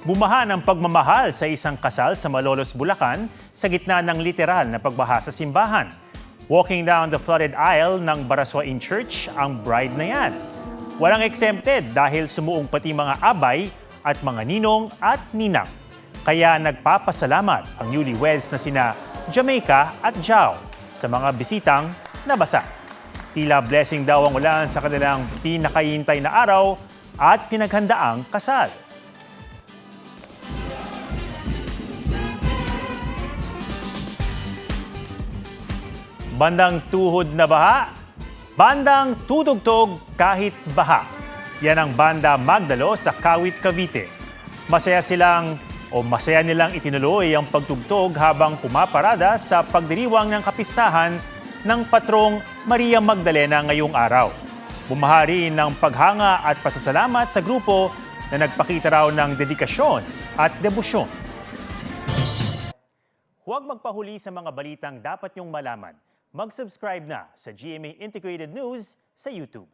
Bumaha ng pagmamahal sa isang kasal sa Malolos, Bulacan sa gitna ng literal na pagbaha sa simbahan. Walking down the flooded aisle ng Barasoain Church ang bride na yan. Walang exempted dahil sumuong pati mga abay at mga ninong at ninang. Kaya nagpapasalamat ang newlyweds na sina Jamaica at Jao sa mga bisitang nabasa. Tila blessing daw ang ulan sa kanilang pinakahihintay na araw at pinaghandaang kasal. Bandang tuhod na baha, bandang tudugtog kahit baha. Yan ang banda Malolos sa Kawit, Cavite. Masaya nilang itinuloy ang pagtugtog habang pumaparada sa pagdiriwang ng kapistahan ng patrong Maria Magdalena ngayong araw. Bumaha rin ng paghanga at pasasalamat sa grupo na nagpakita raw ng dedikasyon at debosyon. Huwag magpahuli sa mga balitang dapat niyong malaman. Mag-subscribe na sa GMA Integrated News sa YouTube.